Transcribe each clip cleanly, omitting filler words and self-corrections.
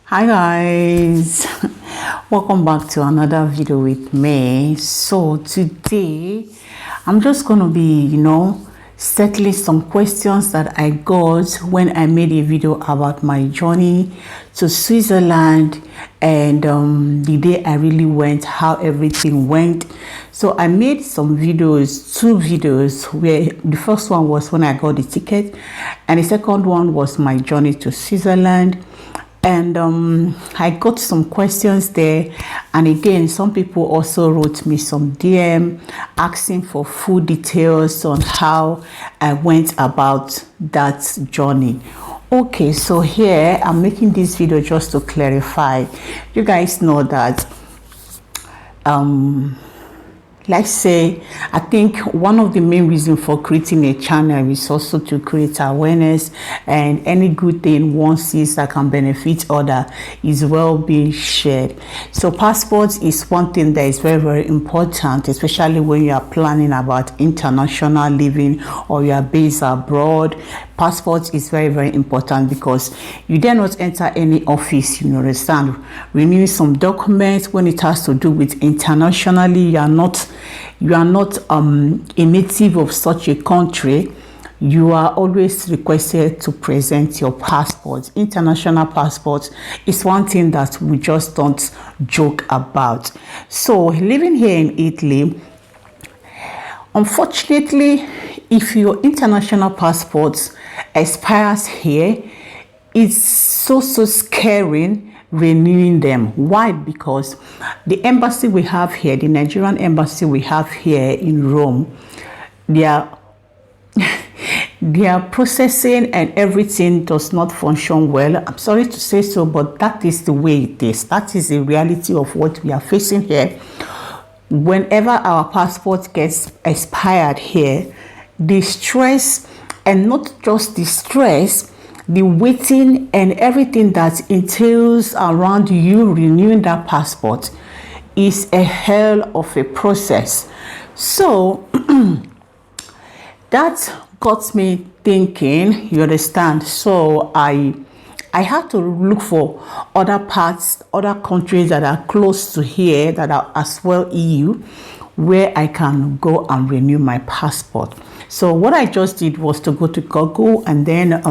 Hi guys, welcome back to another video with me. So today I'm just gonna be settling some questions that I got when I made a video about my journey to Switzerland and the day I really went, how everything went. So I made some videos, two videos, where the first one was when I got the ticket and the second one was my journey to Switzerland. And I got some questions there, and again some people also wrote me some DM asking for full details on how I went about that journey. Okay, so here I'm making this video just to clarify. You guys know that let's say, I think one of the main reasons for creating a channel is also to create awareness, and any good thing one sees that can benefit other is well being shared. So passports is one thing that is very, very important, especially when you are planning about international living or you are based abroad. Passport is very, very important because you dare not enter any office, you understand, renewing some documents when it has to do with internationally. You are not a native of such a country. You are always requested to present your passport. International passport is one thing that we just don't joke about. So living here in Italy, unfortunately, if your international passport expires here, it's so scary renewing them. Why? Because the embassy we have here, the Nigerian embassy we have here in Rome, their processing and everything does not function well. I'm sorry to say so, but that is the way it is. That is the reality of what we are facing here. Whenever our passport gets expired here, the stress, and not just the stress, the waiting and everything that entails around you renewing that passport is a hell of a process. So that got me thinking, you understand. So I had to look for other parts, other countries that are close to here, that are as well EU, where I can go and renew my passport. So what I just did was to go to Google, and then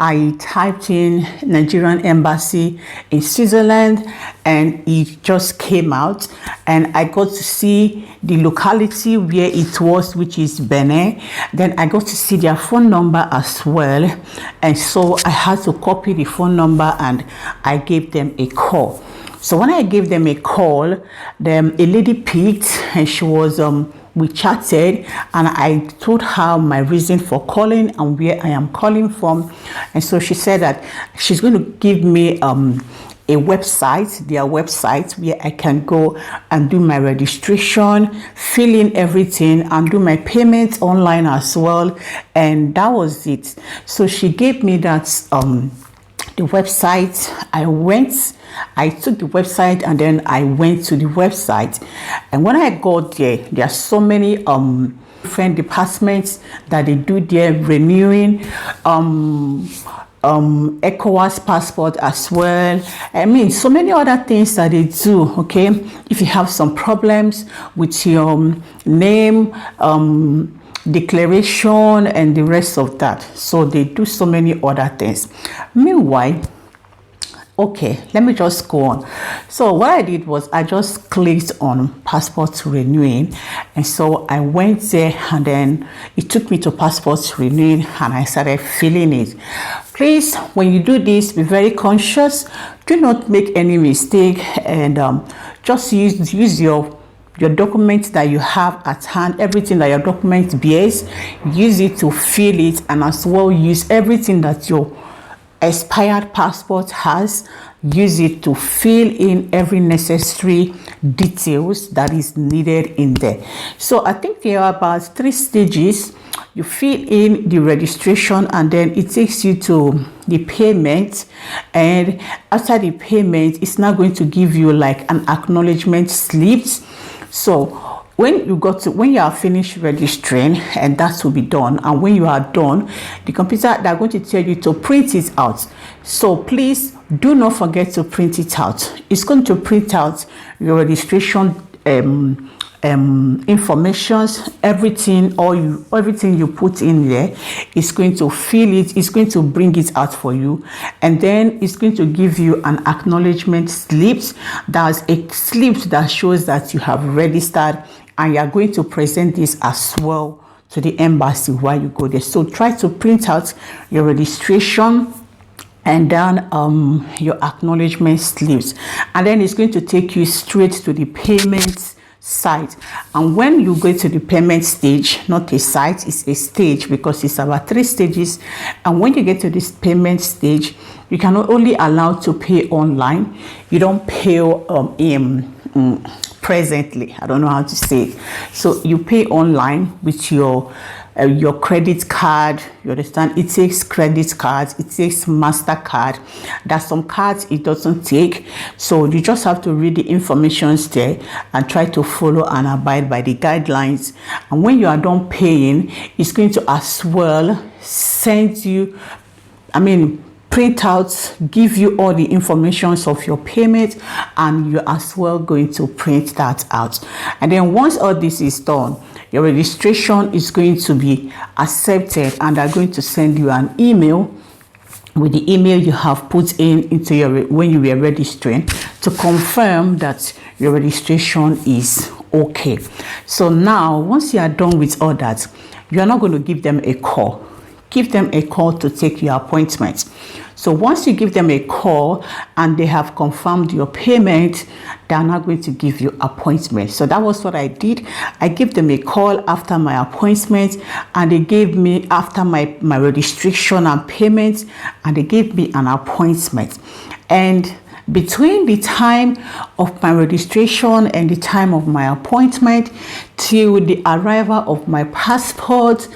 I typed in Nigerian embassy in Switzerland, and it just came out, and I got to see the locality where it was, which is Benin. Then I got to see their phone number as well, and so I had to copy the phone number and I gave them a call. So when I gave them a call, a lady picked, and she was we chatted, and I told her my reason for calling and where I am calling from. And so she said that she's going to give me a website, their website, where I can go and do my registration, fill in everything, and do my payments online as well. And that was it. So she gave me that the website. I took the website, and then I went to the website. And when I got there are so many different departments that they do their renewing, ECOWAS passport as well. I mean, so many other things that they do. Okay, if you have some problems with your name, declaration, and the rest of that, so they do so many other things. Meanwhile, okay, let me just go on. So what I did was I just clicked on passport renewing, and so I went there, and then it took me to passport renewing, and I started filling it. Please, when you do this, be very conscious. Do not make any mistake, and just use your documents that you have at hand, everything that your document bears, use it to fill it, and as well use everything that your expired passport has, use it to fill in every necessary details that is needed in there. So I think there are about 3 stages. You fill in the registration, and then it takes you to the payment, and after the payment it's now going to give you like an acknowledgement slip. So when you are finished registering, and that will be done, and when you are done, the computer, they're going to tell you to print it out. So please do not forget to print it out. It's going to print out your registration informations, everything you put in there. It's going to fill it, it's going to bring it out for you, and then it's going to give you an acknowledgement slip. That's a slip that shows that you have registered, and you are going to present this as well to the embassy while you go there. So try to print out your registration and then your acknowledgement slips, and then it's going to take you straight to the payment site. And when you go to the payment stage, not a site, it's a stage, because it's about 3 stages. And when you get to this payment stage, you can not only allow to pay online, you don't pay presently, I don't know how to say it. So you pay online with your credit card. You understand? It takes credit cards, it takes MasterCard. There's some cards it doesn't take, so you just have to read the information there and try to follow and abide by the guidelines. And when you are done paying, it's going to as well send you, print out, give you all the informations of your payment, and you're as well going to print that out. And then once all this is done, your registration is going to be accepted, and they're going to send you an email with the email you have put into your when you were registering, to confirm that your registration is okay. So now, once you are done with all that, you are not going to give them a call. Give them a call to take your appointment. So once you give them a call and they have confirmed your payment, they're not going to give you appointment. So that was what I did. I gave them a call after my appointment, and they gave me after my registration and payment, and they gave me an appointment. And between the time of my registration and the time of my appointment till the arrival of my passport,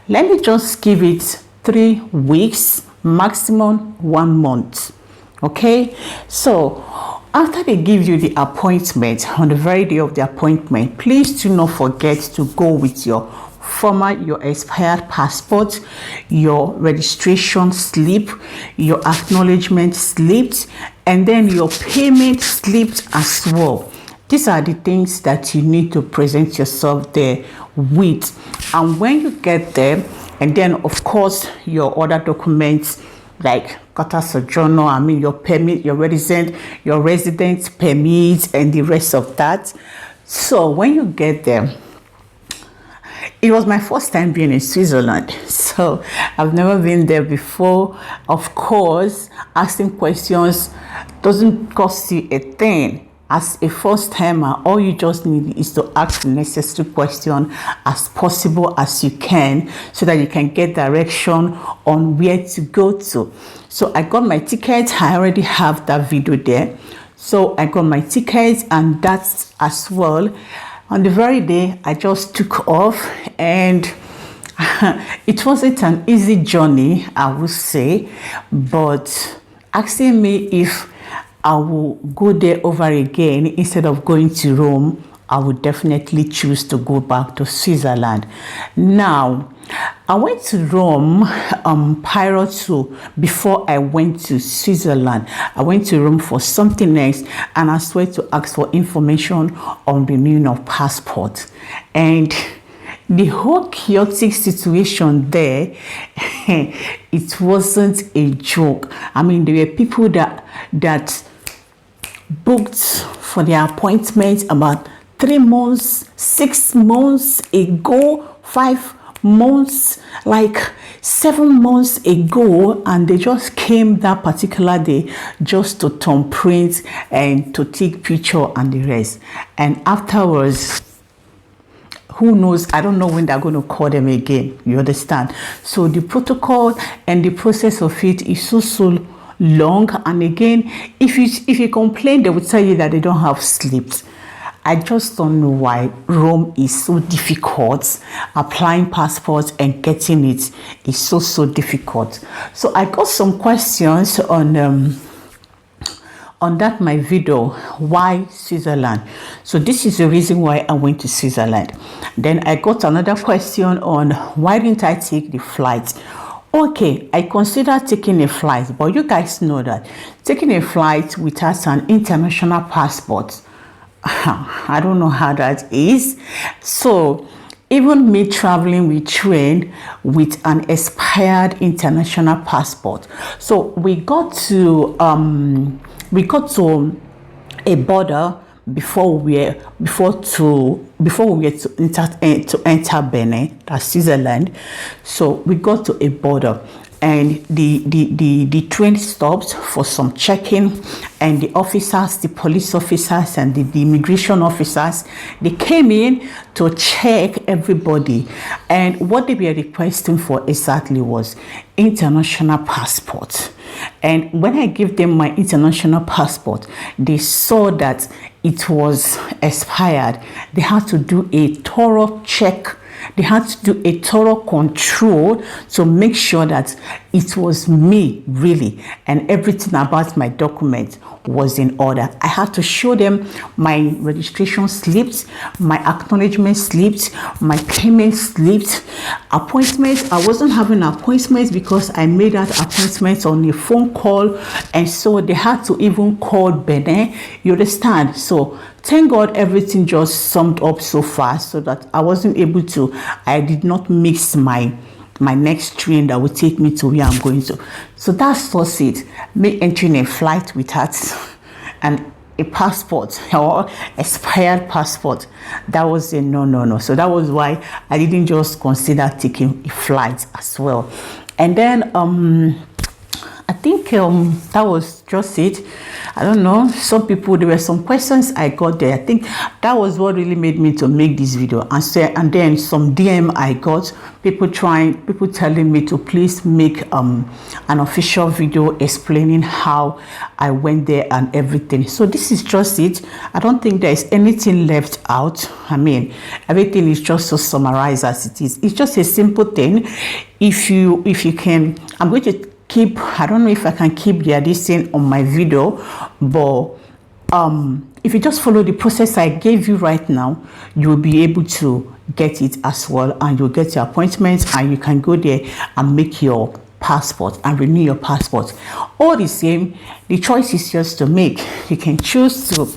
let me just give it 3 weeks, maximum 1 month. Okay, so after they give you the appointment, on the very day of the appointment, please do not forget to go with your expired passport, your registration slip, your acknowledgement slips, and then your payment slips as well. These are the things that you need to present yourself there with. And when you get there, and then of course your other documents like Qatar sojourner, your permit, your resident permit, and the rest of that. So when you get there, it was my first time being in Switzerland, so I've never been there before. Of course, asking questions doesn't cost you a thing. As a first timer, all you just need is to ask the necessary question as possible as you can, so that you can get direction on where to go to. So I got my ticket. I already have that video there. So I got my ticket, and that's as well. On the very day, I just took off, and it wasn't an easy journey, I would say, but asking me if I will go there over again instead of going to Rome, I would definitely choose to go back to Switzerland. Now, I went to Rome prior to, before I went to Switzerland. I went to Rome for something else, and I went to ask for information on renewing of passport. And the whole chaotic situation there, it wasn't a joke. There were people that booked for their appointment about 3 months, 6 months ago, 5 months, like 7 months ago, and they just came that particular day just to turn print and to take picture and the rest. And afterwards, who knows? I don't know when they're going to call them again. You understand? So the protocol and the process of it is so long. And again, if you complain, they will tell you that they don't have slips. I just don't know why Rome is so difficult. Applying passports and getting it is so difficult. So I got some questions on on that my video, why Switzerland. So this is the reason why I went to Switzerland. Then I got another question on why didn't I take the flight. Okay, I considered taking a flight, but you guys know that taking a flight without an international passport, I don't know how that is. So even me traveling with train with an expired international passport. So we got to a border before we were to enter Benin, that's Switzerland. So we got to a border, and the train stopped for some checking, and the officers, the police officers and the immigration officers, they came in to check everybody, and what they were requesting for exactly was international passport. And when I gave them my international passport, they saw that it was expired. They had to do a thorough check. They had to do a thorough control to make sure that it was me, really, and everything about my document was in order. I had to show them my registration slips, my acknowledgement slips, my payment slips, appointments. I wasn't having appointments because I made that appointment on a phone call, and so they had to even call Benin. You understand? So thank God everything just summed up so fast, so that I did not miss my next train that would take me to where I'm going to. So that's just it. Me entering a flight without a passport or expired passport, that was a no. So that was why I didn't just consider taking a flight as well. And then I think that was just it. I don't know, some people, there were some questions I got there. I think that was what really made me to make this video. And then some DM I got, people telling me to please make an official video explaining how I went there and everything. So this is just it. I don't think there's anything left out. I mean, everything is just so summarized as it is. It's just a simple thing. If you can, I'm going to keep, I don't know if I can keep the addition on my video, but if you just follow the process I gave you right now, you will be able to get it as well, and you'll get your appointments, and you can go there and make your passport and renew your passport. All the same, the choice is yours to make. You can choose to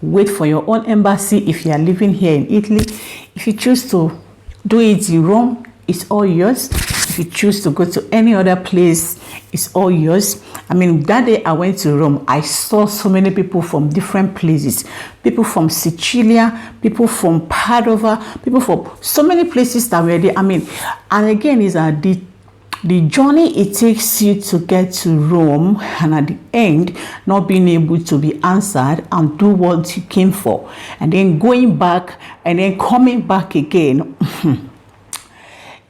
wait for your own embassy if you are living here in Italy. If you choose to do it in Rome, it's all yours. If you choose to go to any other place, it's all yours. I mean, that day I went to Rome, I saw so many people from different places. People from Sicilia, people from Padova, people from so many places that were there. I mean, and again, is that the journey it takes you to get to Rome, and at the end, not being able to be answered and do what you came for, and then going back and then coming back again.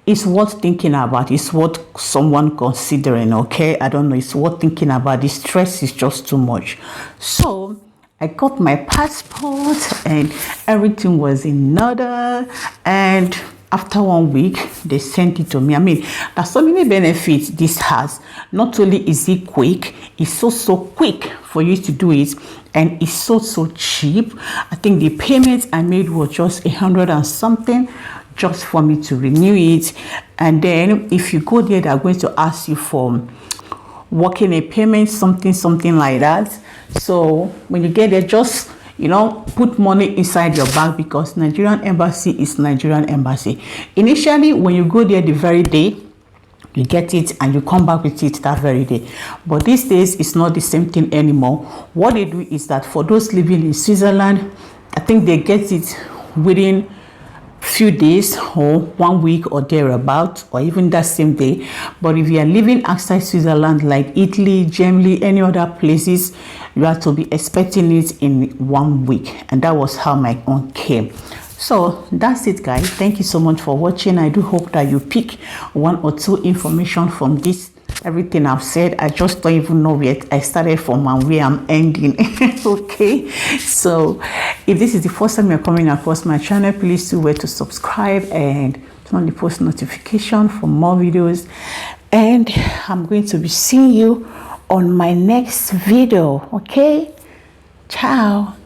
It's worth thinking about. It's worth someone considering, okay? I don't know. It's worth thinking about. The stress is just too much. So I got my passport and everything was in order. And after 1 week, they sent it to me. I mean, there's so many benefits this has. Not only is it quick, it's so quick for you to do it. And it's so cheap. I think the payment I made was just 100 and something. Just for me to renew it. And then if you go there, they're going to ask you for working a payment, something like that. So when you get there, just put money inside your bank, because Nigerian embassy is Nigerian embassy. Initially, when you go there the very day, you get it and you come back with it that very day. But these days, it's not the same thing anymore. What they do is that for those living in Switzerland, I think they get it within few days or 1 week or thereabout, or even that same day. But if you are living outside Switzerland, like Italy, Germany, any other places, you have to be expecting it in 1 week. And that was how my own came. So that's it, guys. Thank you so much for watching. I do hope that you pick 1 or 2 information from this. Everything I've said, I just don't even know where I started from and where I'm ending. Okay, so if this is the first time you're coming across my channel, please do wait to subscribe and turn on the post notification for more videos. And I'm going to be seeing you on my next video. Okay. Ciao.